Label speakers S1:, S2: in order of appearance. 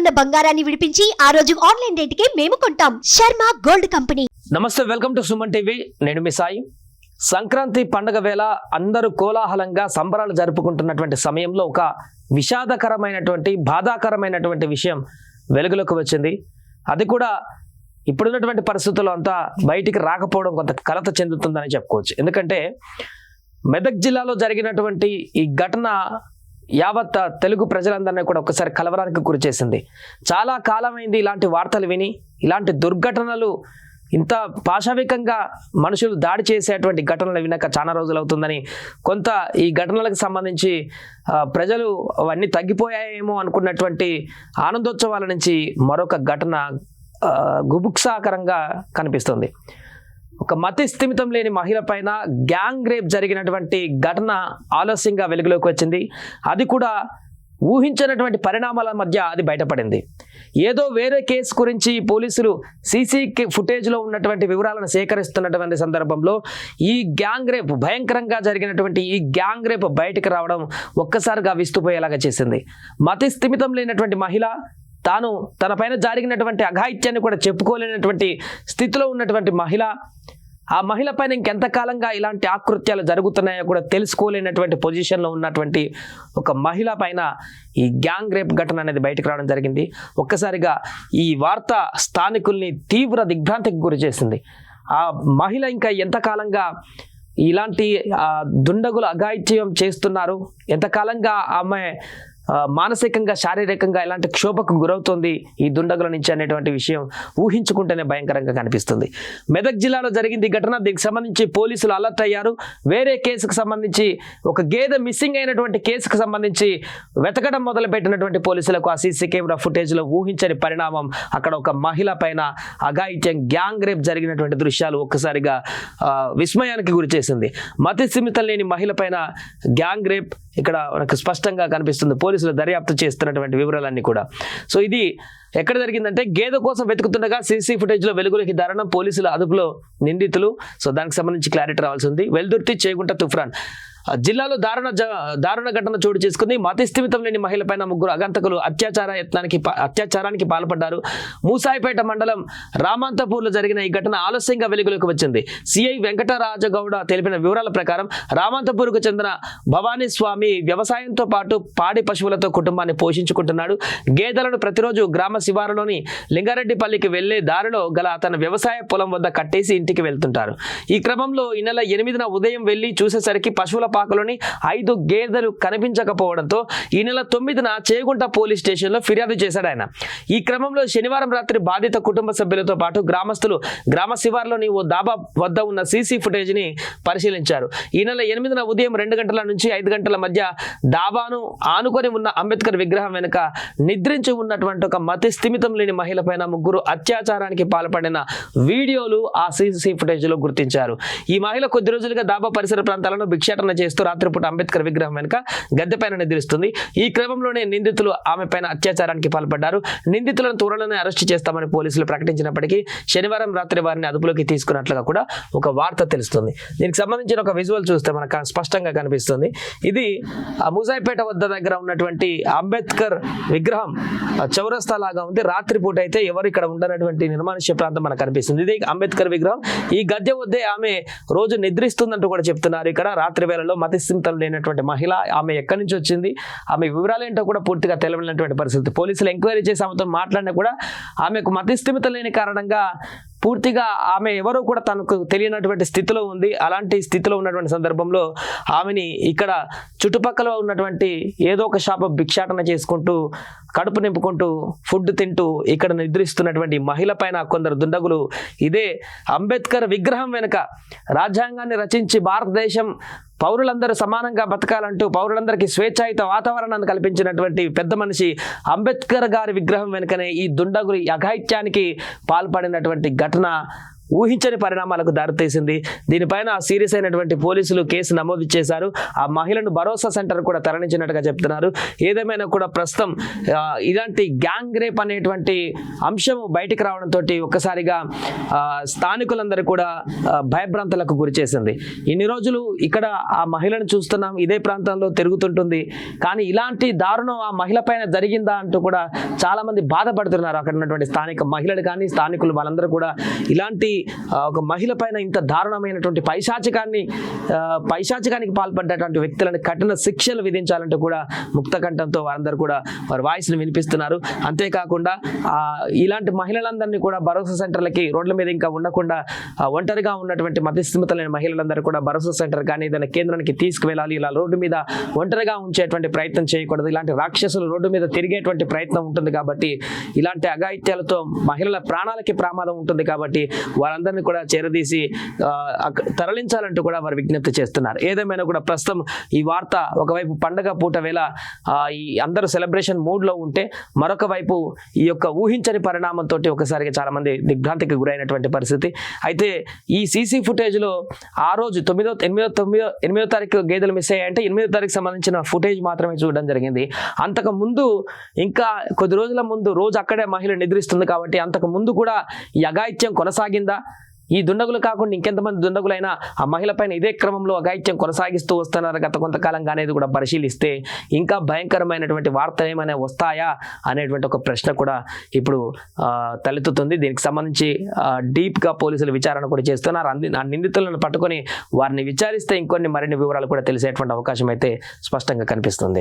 S1: ఉన్న బంగారాన్ని విడిపించి ఆ రోజు ఆన్లైన్ రేటుకే మేము కొంటాం. Sharma gold company.
S2: నమస్తే, వెల్కమ్ టు సుమన్ టీవీ. నేను మీ సాయి. సంక్రాంతి పండుగ వేళ అందరూ కోలాహలంగా సంబరాలు జరుపుకుంటున్నటువంటి సమయంలో ఒక విషాదకరమైనటువంటి బాధాకరమైనటువంటి విషయం వెలుగులోకి వచ్చింది. అది కూడా ఇప్పుడున్నటువంటి పరిస్థితుల్లో అంతా బయటికి రాకపోవడం కొంత కలత చెందుతుందని చెప్పుకోవచ్చు. ఎందుకంటే మెదక్ జిల్లాలో జరిగినటువంటి ఈ ఘటన యావత్ తెలుగు ప్రజలందరినీ కూడా ఒకసారి కలవరానికి గురి చేసింది. చాలా కాలమైంది ఇలాంటి వార్తలు విని. ఇలాంటి దుర్ఘటనలు ఇంత పాశవికంగా మనుషులు దాడి చేసేటువంటి ఘటనలు వినక చాలా రోజులు అవుతుందని, కొంత ఈ ఘటనలకు సంబంధించి ప్రజలు అవన్నీ తగ్గిపోయాయేమో అనుకున్నటువంటి ఆనందోత్సవాల నుంచి మరొక ఘటన గుబుక్సాకరంగా కనిపిస్తుంది. ఒక మతి స్థిమితం లేని మహిళ పైన గ్యాంగ్ రేప్ జరిగినటువంటి ఘటన ఆలస్యంగా వెలుగులోకి వచ్చింది. అది కూడా ఊహించినటువంటి పరిణామాల మధ్య అది బయటపడింది. ఏదో వేరే కేసు గురించి పోలీసులు సీసీ ఫుటేజ్లో ఉన్నటువంటి వివరాలను సేకరిస్తున్నటువంటి సందర్భంలో ఈ గ్యాంగ్ రేప్, భయంకరంగా జరిగినటువంటి ఈ గ్యాంగ్ రేప్ బయటకు రావడం ఒక్కసారిగా విస్తుపోయేలాగా చేసింది. మతి స్థిమితం లేనటువంటి మహిళ తాను తన పైన జరిగినటువంటి అఘాయిత్యాన్ని కూడా చెప్పుకోలేనటువంటి స్థితిలో ఉన్నటువంటి మహిళ, ఆ మహిళ పైన ఇంకెంతకాలంగా ఇలాంటి ఆకృత్యాలు జరుగుతున్నాయో కూడా తెలుసుకోలేనటువంటి పొజిషన్లో ఉన్నటువంటి ఒక మహిళ పైన ఈ గ్యాంగ్ రేప్ ఘటన అనేది బయటకు రావడం జరిగింది. ఒక్కసారిగా ఈ వార్త స్థానికుల్ని తీవ్ర దిగ్భ్రాంతికి గురి చేసింది. ఆ మహిళ ఇంకా ఎంతకాలంగా ఇలాంటి దుండగులు అఘాయిత్యం చేస్తున్నారు, ఎంతకాలంగా ఆమె మానసికంగా శారీరకంగా ఇలాంటి క్షోభకు గురవుతోంది ఈ దుండగుల నుంచి అనేటువంటి విషయం ఊహించుకుంటేనే భయంకరంగా కనిపిస్తుంది. మెదక్ జిల్లాలో జరిగింది ఈ ఘటన. దీనికి సంబంధించి పోలీసులు అలర్ట్ అయ్యారు. వేరే కేసుకు సంబంధించి, ఒక గేదె మిస్సింగ్ అయినటువంటి కేసుకు సంబంధించి వెతకడం మొదలుపెట్టినటువంటి పోలీసులకు ఆ సీసీ కెమెరా ఫుటేజ్లో ఊహించని పరిణామం, అక్కడ ఒక మహిళ పైన అఘాయిత్యం, గ్యాంగ్ రేప్ జరిగినటువంటి దృశ్యాలు ఒక్కసారిగా విస్మయానికి గురి చేసింది. మతి స్థిమితం లేని మహిళ పైన గ్యాంగ్ రేప్ ఇక్కడ మనకు స్పష్టంగా కనిపిస్తుంది. పోలీసులు దర్యాప్తు చేస్తున్నటువంటి వివరాలన్నీ కూడా. సో ఇది ఎక్కడ జరిగిందంటే, గేదె కోసం వెతుకుతుండగా సీసీ ఫుటేజ్లో వెలుగులోకి దారుణం, పోలీసుల అదుపులో నిందితులు. సో దానికి సంబంధించి క్లారిటీ రావాల్సి ఉంది. వెల్దుర్తి, చేగుంట, తుఫ్రాన్ జిల్లాలో దారుణ ఘటన చోటు చేసుకుంది. మతి స్థిమితం లేని మహిళ పైన ముగ్గురు అగంతకులు అత్యాచారానికి పాల్పడ్డారు. మూసాయిపేట మండలం రామంతపూర్లో జరిగిన ఈ ఘటన ఆలస్యంగా వెలుగులోకి వచ్చింది. సిఐ వెంకటరాజగౌడ తెలిపిన వివరాల ప్రకారం రామంతపూర్కు చెందిన భవానీ స్వామి వ్యవసాయంతో పాటు పాడి పశువులతో కుటుంబాన్ని పోషించుకుంటున్నాడు. గేదెలను ప్రతిరోజు గ్రామ శివారులోని లింగారెడ్డిపల్లికి వెళ్లే దారిలో గల తన వ్యవసాయ పొలం వద్ద కట్టేసి ఇంటికి వెళ్తుంటారు. ఈ క్రమంలో ఈ నెల 8న ఉదయం వెళ్లి చూసేసరికి పశువుల పాకలోని 5 గేదెలు కనిపించకపోవడంతో ఈ నెల 9న చేగుంట పోలీస్ స్టేషన్లో ఫిర్యాదు చేశాడు ఆయన. ఈ క్రమంలో శనివారం రాత్రి బాధిత కుటుంబ సభ్యులతో పాటు గ్రామస్తులు గ్రామ శివార్లోని ఓ దాబా వద్ద ఉన్న సీసీ ఫుటేజ్ని పరిశీలించారు. ఈ నెల 8న ఉదయం 2 గంటల నుంచి 5 గంటల మధ్య డాబాను ఆనుకొని ఉన్న అంబేద్కర్ విగ్రహం వెనుక నిద్రించి ఉన్నటువంటి ఒక మతి స్థిమితం లేని మహిళ పైన ముగ్గురు అత్యాచారానికి పాల్పడిన వీడియోలు ఆ సీసీ ఫుటేజ్లో గుర్తించారు. ఈ మహిళ కొద్ది రోజులుగా దాబా పరిసర ప్రాంతాలను భిక్షాటన చేస్తూ రాత్రిపూట అంబేద్కర్ విగ్రహం వెనుక గద్దె పైన నిద్రిస్తుంది. ఈ క్రమంలోనే నిందితులు ఆమె పైన అత్యాచారానికి పాల్పడ్డారు. నిందితులను త్వరలోనే అరెస్టు చేస్తామని పోలీసులు ప్రకటించినప్పటికీ శనివారం రాత్రి వారిని అదుపులోకి తీసుకున్నట్లుగా కూడా ఒక వార్త తెలుస్తుంది. దీనికి సంబంధించిన ఒక విజువల్ చూస్తే మనకు స్పష్టంగా కనిపిస్తుంది. ఇది మూసాయిపేట వద్ద దగ్గర ఉన్నటువంటి అంబేద్కర్ విగ్రహం చౌరస్తా లాగా ఉంది. రాత్రిపూట అయితే ఎవరు ఇక్కడ ఉండనటువంటి నిర్మానుష్య ప్రాంతం మనకు కనిపిస్తుంది. ఇది అంబేద్కర్ విగ్రహం. ఈ గద్దె వద్దే ఆమె రోజు నిద్రిస్తుందంటూ కూడా చెప్తున్నారు. ఇక్కడ రాత్రి వేళలో మతి స్థిమితం లేనటువంటి మహిళ, ఆమె ఎక్కడి నుంచి వచ్చింది, ఆమె వివరాలు ఏంటో కూడా పూర్తిగా తెలియనటువంటి పరిస్థితి. పోలీసులు ఎంక్వైరీ చేసి ఆమెతో మాట్లాడినా కూడా ఆమెకు మతి స్థిమితం లేని కారణంగా పూర్తిగా ఆమె ఎవరో కూడా తనకు తెలియనటువంటి స్థితిలో ఉంది. అలాంటి స్థితిలో ఉన్నటువంటి సందర్భంలో ఆమెని ఇక్కడ చుట్టుపక్కల ఉన్నటువంటి ఏదో ఒక షాప్ భిక్షాటన చేసుకుంటూ, కడుపు నింపుకుంటూ, ఫుడ్ తింటూ ఇక్కడ నిద్రిస్తున్నటువంటి మహిళ పైన కొందరు దుండగులు ఇదే అంబేద్కర్ విగ్రహం వెనుక రాజ్యాంగాన్ని రచించి భారతదేశం పౌరులందరూ సమానంగా బతకాలంటూ పౌరులందరికీ స్వేచ్ఛాయుత వాతావరణాన్ని కల్పించినటువంటి పెద్ద మనిషి అంబేద్కర్ గారి విగ్రహం వెనుకనే ఈ దుండగులు అఘాయిత్యానికి పాల్పడినటువంటి ఘటన ఊహించని పరిణామాలకు దారితీసింది. దీనిపైన సీరియస్ అయినటువంటి పోలీసులు కేసు నమోదు చేశారు. ఆ మహిళను భరోసా సెంటర్ కూడా తరలించినట్టుగా చెప్తున్నారు. ఏదేమైనా కూడా ప్రస్తుతం ఇలాంటి గ్యాంగ్ రేప్ అనేటువంటి అంశం బయటికి రావడంతో ఒక్కసారిగా స్థానికులందరూ కూడా భయభ్రాంతులకు గురి చేసింది. ఇన్ని రోజులు ఇక్కడ ఆ మహిళను చూస్తున్నాం, ఇదే ప్రాంతంలో తిరుగుతుంటుంది, కానీ ఇలాంటి దారుణం ఆ మహిళ పైన జరిగిందా అంటూ కూడా చాలా మంది బాధపడుతున్నారు. అక్కడ ఉన్నటువంటి స్థానిక మహిళలు కానీ స్థానికులు వాళ్ళందరూ కూడా ఇలాంటి ఒక మహిళ పైన ఇంత దారుణమైనటువంటి పైశాచికానికి పాల్పడ్డటువంటి వ్యక్తులను కఠిన శిక్షలు విధించాలంటూ కూడా ముక్త కంఠంతో వారందరూ కూడా వారి వాయిస్ని వినిపిస్తున్నారు. అంతేకాకుండా ఇలాంటి మహిళలందరినీ కూడా భరోసా సెంటర్లకి రోడ్ల మీద ఇంకా ఉండకుండా ఒంటరిగా ఉన్నటువంటి మధ్యస్థితులైన మహిళలందరూ కూడా భరోసా సెంటర్ కానీ ఏదైనా కేంద్రానికి తీసుకువెళ్ళాలి. ఇలా రోడ్డు మీద ఒంటరిగా ఉంచేటువంటి ప్రయత్నం చేయకూడదు. ఇలాంటి రాక్షసులు రోడ్డు మీద తిరిగేటువంటి ప్రయత్నం ఉంటుంది కాబట్టి, ఇలాంటి అఘాయిత్యాలతో మహిళల ప్రాణాలకి ప్రమాదం ఉంటుంది కాబట్టి వారందరినీ కూడా చేరదీసి తరలించాలంటూ కూడా వారు విజ్ఞప్తి చేస్తున్నారు. ఏదేమైనా కూడా ప్రస్తుతం ఈ వార్త ఒకవైపు పండగ పూట వేళ ఈ అందరూ సెలబ్రేషన్ మూడ్ లో ఉంటే, మరొక వైపు ఈ యొక్క ఊహించని పరిణామంతో ఒకసారిగా చాలా మంది దిగ్భ్రాంతికి గురైనటువంటి పరిస్థితి. అయితే ఈ సీసీ ఫుటేజ్ లో ఆ రోజు 8వ తారీఖు గేదెలు మిస్ అయ్యాయంటే 8వ తారీఖు సంబంధించిన ఫుటేజ్ మాత్రమే చూడడం జరిగింది. అంతకు ముందు ఇంకా కొద్ది రోజుల ముందు రోజు అక్కడే మహిళ నిద్రిస్తుంది కాబట్టి అంతకు ముందు కూడా ఈ అఘాయిత్యం కొనసాగిందా, ఈ దుండగులు కాకుండా ఇంకెంతమంది దుండగులైనా ఆ మహిళ పైన ఇదే క్రమంలో అఘాయిత్యం కొనసాగిస్తూ వస్తున్నారు గత కొంతకాలంగా అనేది కూడా పరిశీలిస్తే ఇంకా భయంకరమైనటువంటి వార్తలు ఏమైనా వస్తాయా అనేటువంటి ఒక ప్రశ్న కూడా ఇప్పుడు తలెత్తుతుంది. దీనికి సంబంధించి డీప్గా పోలీసులు విచారణ కూడా చేస్తున్నారు. ఆ నిందితులను పట్టుకొని వారిని విచారిస్తే మరిన్ని వివరాలు కూడా తెలిసేటువంటి అవకాశం అయితే స్పష్టంగా కనిపిస్తుంది.